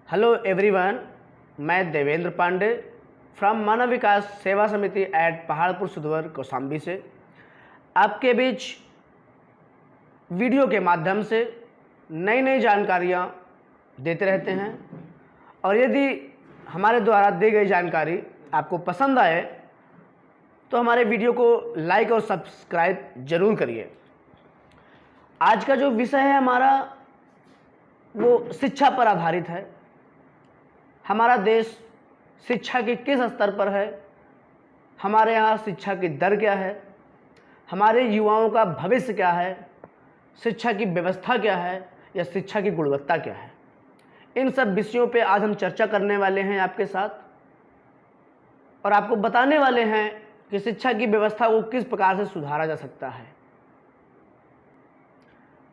Hello everyone, मैं Devendra Pandey from मानव विकास सेवा समिति एट पहाड़पुर सुधवर कौशाम्बी से आपके बीच वीडियो के माध्यम से नई नई जानकारियाँ देते रहते हैं। और यदि हमारे द्वारा दी गई जानकारी आपको पसंद आए तो हमारे वीडियो को लाइक और सब्सक्राइब जरूर करिए। आज का जो विषय है हमारा वो शिक्षा पर आधारित है। हमारा देश शिक्षा के किस स्तर पर है, हमारे यहाँ शिक्षा की दर क्या है, हमारे युवाओं का भविष्य क्या है, शिक्षा की व्यवस्था क्या है या शिक्षा की गुणवत्ता क्या है, इन सब विषयों पे आज हम चर्चा करने वाले हैं आपके साथ और आपको बताने वाले हैं कि शिक्षा की व्यवस्था को किस प्रकार से सुधारा जा सकता है।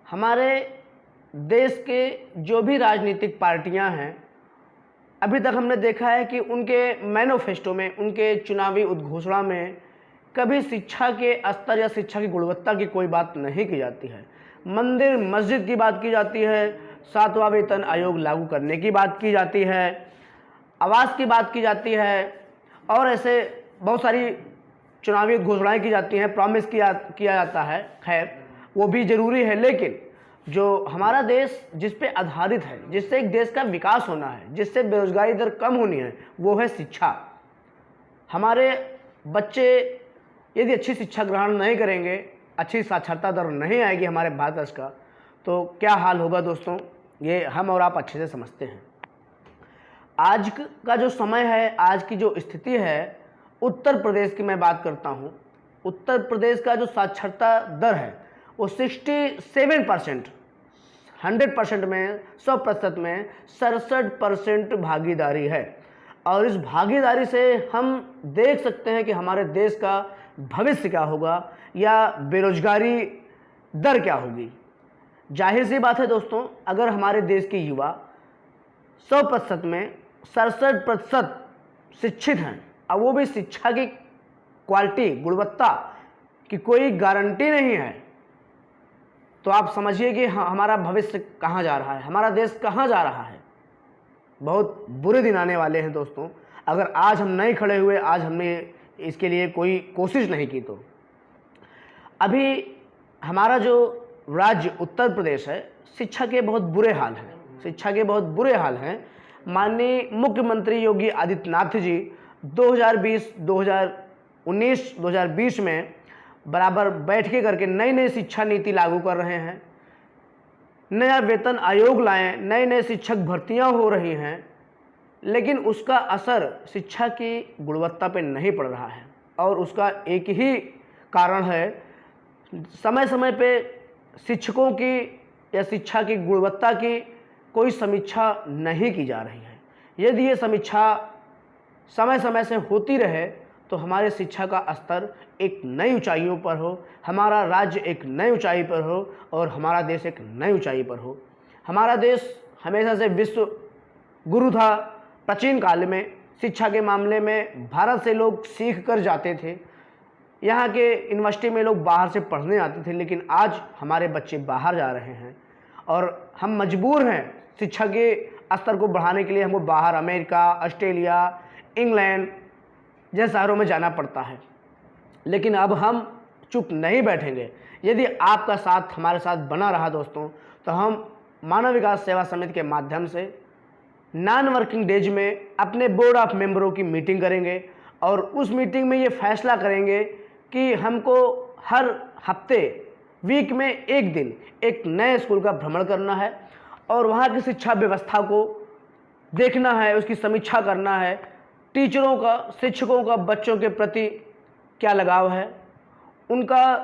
हमारे देश के जो भी राजनीतिक पार्टियां हैं, अभी तक हमने देखा है कि उनके मैनिफेस्टो में, उनके चुनावी उद्घोषणा में कभी शिक्षा के स्तर या शिक्षा की गुणवत्ता की कोई बात नहीं की जाती है। मंदिर मस्जिद की बात की जाती है, 7वां वेतन आयोग लागू करने की बात की जाती है, आवास की बात की जाती है और ऐसे बहुत सारी चुनावी घोषणाएं की जाती हैं, प्रॉमिस किया जाता है। खैर वो भी ज़रूरी है, लेकिन जो हमारा देश जिस पे आधारित है, जिससे एक देश का विकास होना है, जिससे बेरोजगारी दर कम होनी है, वो है शिक्षा। हमारे बच्चे यदि अच्छी शिक्षा ग्रहण नहीं करेंगे, अच्छी साक्षरता दर नहीं आएगी हमारे भारत देश का, तो क्या हाल होगा दोस्तों, ये हम और आप अच्छे से समझते हैं। आज का जो समय है, आज की जो स्थिति है, उत्तर प्रदेश की मैं बात करता हूँ। उत्तर प्रदेश का जो साक्षरता दर है वो 67%, 100% में 100% में 67% भागीदारी है। और इस भागीदारी से हम देख सकते हैं कि हमारे देश का भविष्य क्या होगा या बेरोजगारी दर क्या होगी। जाहिर सी बात है दोस्तों, अगर हमारे देश के युवा 100% में 67% शिक्षित हैं और वो भी शिक्षा की क्वालिटी, गुणवत्ता की कोई गारंटी नहीं है, तो आप समझिए कि हमारा भविष्य कहाँ जा रहा है, हमारा देश कहाँ जा रहा है। बहुत बुरे दिन आने वाले हैं दोस्तों, अगर आज हम नहीं खड़े हुए, आज हमने इसके लिए कोई कोशिश नहीं की तो। अभी हमारा जो राज्य उत्तर प्रदेश है, शिक्षा के बहुत बुरे हाल हैं, शिक्षा के बहुत बुरे हाल हैं। माननीय मुख्यमंत्री योगी आदित्यनाथ जी 2019, 2020 में बराबर बैठ के करके नई नई शिक्षा नीति लागू कर रहे हैं, नया वेतन आयोग लाए, नए नए शिक्षक भर्तियां हो रही हैं, लेकिन उसका असर शिक्षा की गुणवत्ता पे नहीं पड़ रहा है। और उसका एक ही कारण है, समय समय पे शिक्षकों की या शिक्षा की गुणवत्ता की कोई समीक्षा नहीं की जा रही है। यदि ये समीक्षा समय समय से होती रहे तो हमारे शिक्षा का स्तर एक नई ऊंचाइयों पर हो, हमारा राज्य एक नई ऊंचाई पर हो और हमारा देश एक नई ऊंचाई पर हो। हमारा देश हमेशा से विश्व गुरु था। प्राचीन काल में शिक्षा के मामले में भारत से लोग सीख कर जाते थे, यहाँ के यूनिवर्सिटी में लोग बाहर से पढ़ने आते थे, लेकिन आज हमारे बच्चे बाहर जा रहे हैं और हम मजबूर हैं शिक्षा के स्तर को बढ़ाने के लिए। हमको बाहर अमेरिका, ऑस्ट्रेलिया, इंग्लैंड जैसे शहरों में जाना पड़ता है, लेकिन अब हम चुप नहीं बैठेंगे। यदि आपका साथ हमारे साथ बना रहा दोस्तों, तो हम मानव विकास सेवा समिति के माध्यम से नॉन वर्किंग डेज में अपने बोर्ड ऑफ मेंबरों की मीटिंग करेंगे और उस मीटिंग में ये फैसला करेंगे कि हमको हर हफ्ते, वीक में एक दिन एक नए स्कूल का भ्रमण करना है और वहाँ की शिक्षा व्यवस्था को देखना है, उसकी समीक्षा करना है। टीचरों का, शिक्षकों का बच्चों के प्रति क्या लगाव है, उनका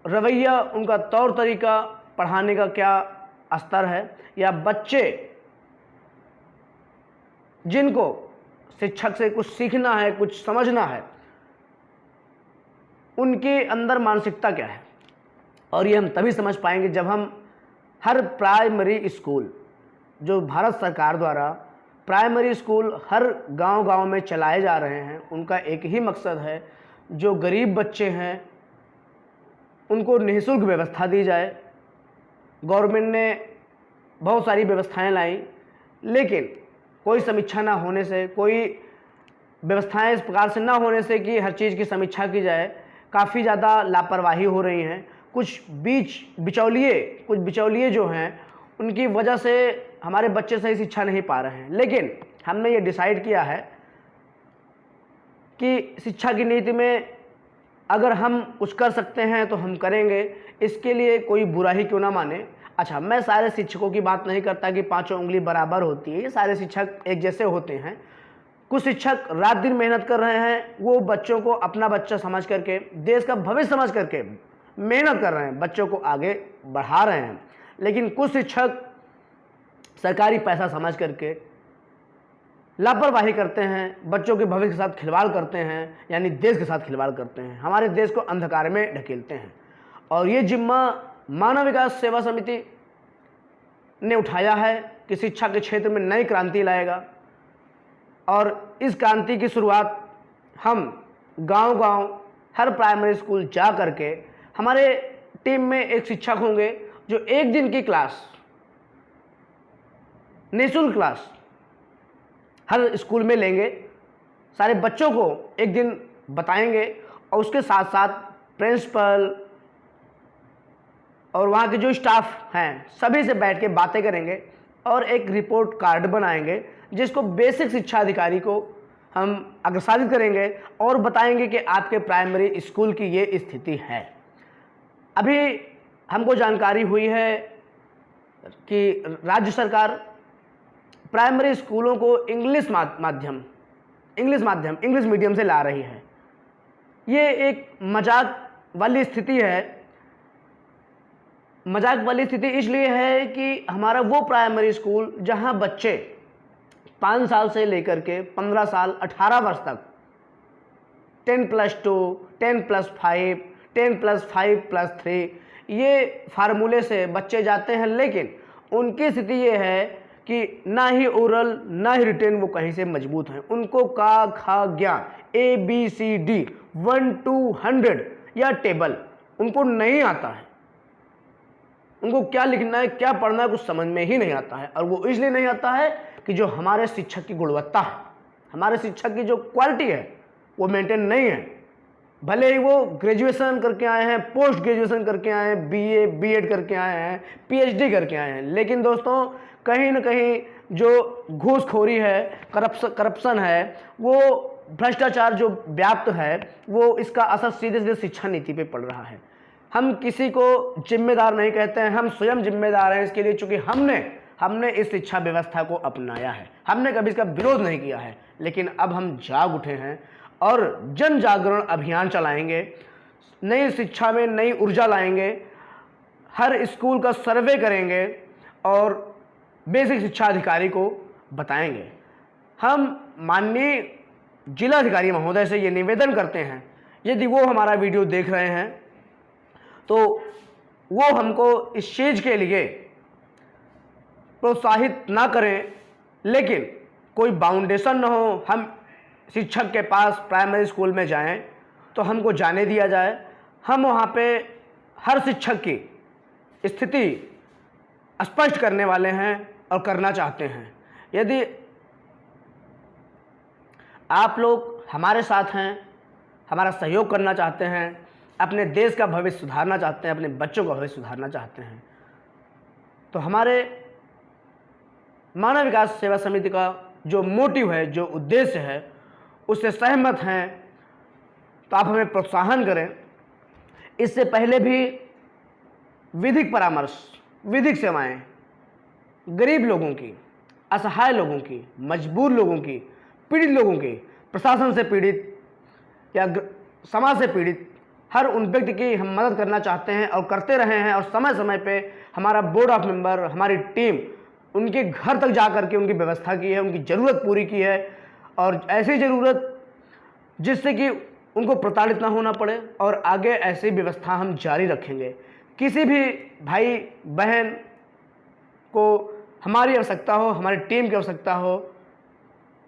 रवैया, उनका तौर तरीका, पढ़ाने का क्या स्तर है, या बच्चे जिनको शिक्षक से कुछ सीखना है, कुछ समझना है, उनके अंदर मानसिकता क्या है। और ये हम तभी समझ पाएंगे जब हम हर प्राइमरी स्कूल, जो भारत सरकार द्वारा प्राइमरी स्कूल हर गांव-गांव में चलाए जा रहे हैं, उनका एक ही मकसद है, जो गरीब बच्चे हैं उनको निःशुल्क व्यवस्था दी जाए। गवर्नमेंट ने बहुत सारी व्यवस्थाएं लाई, लेकिन कोई समीक्षा ना होने से, कोई व्यवस्थाएं इस प्रकार से ना होने से कि हर चीज़ की समीक्षा की जाए, काफ़ी ज़्यादा लापरवाही हो रही हैं। कुछ बिचौलिए जो हैं, उनकी वजह से हमारे बच्चे सही शिक्षा नहीं पा रहे हैं। लेकिन हमने ये डिसाइड किया है कि शिक्षा की नीति में अगर हम कुछ कर सकते हैं तो हम करेंगे, इसके लिए कोई बुरा ही क्यों ना माने। अच्छा, मैं सारे शिक्षकों की बात नहीं करता कि पांचों उंगली बराबर होती है, ये सारे शिक्षक एक जैसे होते हैं। कुछ शिक्षक रात दिन मेहनत कर रहे हैं, वो बच्चों को अपना बच्चा समझ करके, देश का भविष्य समझ करके मेहनत कर रहे हैं, बच्चों को आगे बढ़ा रहे हैं। लेकिन कुछ शिक्षक सरकारी पैसा समझ करके लापरवाही करते हैं, बच्चों के भविष्य के साथ खिलवाड़ करते हैं, यानी देश के साथ खिलवाड़ करते हैं, हमारे देश को अंधकार में ढकेलते हैं। और ये जिम्मा मानव विकास सेवा समिति ने उठाया है कि शिक्षा के क्षेत्र में नई क्रांति लाएगा। और इस क्रांति की शुरुआत हम गांव-गांव हर प्राइमरी स्कूल जा करके, हमारे टीम में एक शिक्षक होंगे जो एक दिन की क्लास, निःशुल्क क्लास हर स्कूल में लेंगे, सारे बच्चों को एक दिन बताएंगे और उसके साथ साथ प्रिंसिपल और वहाँ के जो स्टाफ हैं सभी से बैठ के बातें करेंगे और एक रिपोर्ट कार्ड बनाएंगे जिसको बेसिक शिक्षा अधिकारी को हम अग्रसारित करेंगे और बताएंगे कि आपके प्राइमरी स्कूल की ये स्थिति है। अभी हमको जानकारी हुई है कि राज्य सरकार प्राइमरी स्कूलों को इंग्लिश मीडियम से ला रही है। ये एक मजाक वाली स्थिति है। मजाक वाली स्थिति इसलिए है कि हमारा वो प्राइमरी स्कूल जहां बच्चे 5 साल से लेकर के 15 साल 18 वर्ष तक 10+2, 10+5, 10+5+3 ये फार्मूले से बच्चे जाते हैं। लेकिन उनकी स्थिति ये है कि ना ही ओरल ना ही रिटेन वो कहीं से मजबूत हैं। उनको का खा ज्ञान ABCD 1 to 100 या टेबल उनको नहीं आता है। उनको क्या लिखना है, क्या पढ़ना है, कुछ समझ में ही नहीं आता है। और वो इसलिए नहीं आता है कि जो हमारे शिक्षक की गुणवत्ता है, हमारे शिक्षक की जो क्वालिटी है वो मेंटेन नहीं है। भले ही वो ग्रेजुएशन करके आए हैं, पोस्ट ग्रेजुएशन करके आए हैं, BA B.Ed करके आए हैं, PhD करके आए हैं, लेकिन दोस्तों कहीं ना कहीं जो घूसखोरी है, करप्शन है, वो भ्रष्टाचार जो व्याप्त है, वो इसका असर सीधे सीधे शिक्षा नीति पे पड़ रहा है। हम किसी को जिम्मेदार नहीं कहते हैं, हम स्वयं जिम्मेदार हैं इसके लिए, चूँकि हमने इस शिक्षा व्यवस्था को अपनाया है, हमने कभी इसका विरोध नहीं किया है। लेकिन अब हम जाग उठे हैं और जन जागरण अभियान चलाएंगे, नई शिक्षा में नई ऊर्जा लाएंगे, हर स्कूल का सर्वे करेंगे और बेसिक शिक्षा अधिकारी को बताएंगे। हम माननीय जिलाधिकारी महोदय से ये निवेदन करते हैं, यदि वो हमारा वीडियो देख रहे हैं तो वो हमको इस चीज़ के लिए प्रोत्साहित ना करें, लेकिन कोई बाउंडेशन ना हो। हम शिक्षक के पास प्राइमरी स्कूल में जाएं तो हमको जाने दिया जाए। हम वहाँ पे हर शिक्षक की स्थिति स्पष्ट करने वाले हैं और करना चाहते हैं। यदि आप लोग हमारे साथ हैं, हमारा सहयोग करना चाहते हैं, अपने देश का भविष्य सुधारना चाहते हैं, अपने बच्चों का भविष्य सुधारना चाहते हैं, तो हमारे मानव विकास सेवा समिति का जो मोटिव है, जो उद्देश्य है, उससे सहमत हैं तो आप हमें प्रोत्साहन करें। इससे पहले भी विधिक परामर्श, विधिक सेवाएं गरीब लोगों की, असहाय लोगों की, मजबूर लोगों की, पीड़ित लोगों की, प्रशासन से पीड़ित या समाज से पीड़ित हर उन व्यक्ति की हम मदद करना चाहते हैं और करते रहे हैं। और समय समय पे हमारा बोर्ड ऑफ मेंबर, हमारी टीम उनके घर तक जा कर के उनकी व्यवस्था की है, उनकी ज़रूरत पूरी की है, और ऐसी ज़रूरत जिससे कि उनको प्रताड़ित ना होना पड़े। और आगे ऐसी व्यवस्था हम जारी रखेंगे। किसी भी भाई बहन को हमारी आवश्यकता हो, हमारी टीम की आवश्यकता हो,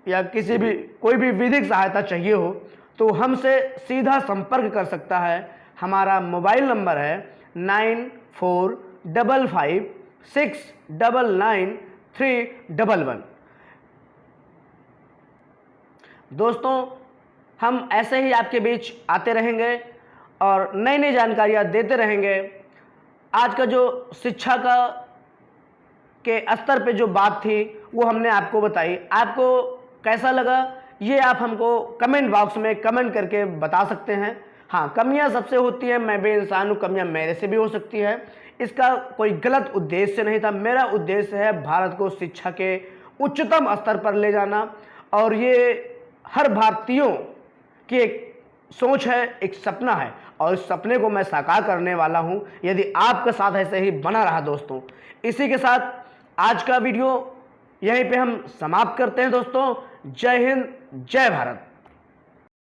या किसी भी कोई भी विधिक सहायता चाहिए हो तो हमसे सीधा संपर्क कर सकता है। हमारा मोबाइल नंबर है 94556993 311। दोस्तों, हम ऐसे ही आपके बीच आते रहेंगे और नई नई जानकारियाँ देते रहेंगे। आज का जो शिक्षा का के स्तर पे जो बात थी वो हमने आपको बताई। आपको कैसा लगा ये आप हमको कमेंट बॉक्स में कमेंट करके बता सकते हैं। हाँ, कमियां सबसे होती हैं, मैं भी इंसान हूँ, कमियां मेरे से भी हो सकती है। इसका कोई गलत उद्देश्य नहीं था। मेरा उद्देश्य है भारत को शिक्षा के उच्चतम स्तर पर ले जाना, और ये हर भारतीयों की एक सोच है, एक सपना है, और इस सपने को मैं साकार करने वाला हूं यदि आपका साथ ऐसे ही बना रहा। दोस्तों, इसी के साथ आज का वीडियो यहीं पे हम समाप्त करते हैं। दोस्तों, जय हिंद, जय भारत।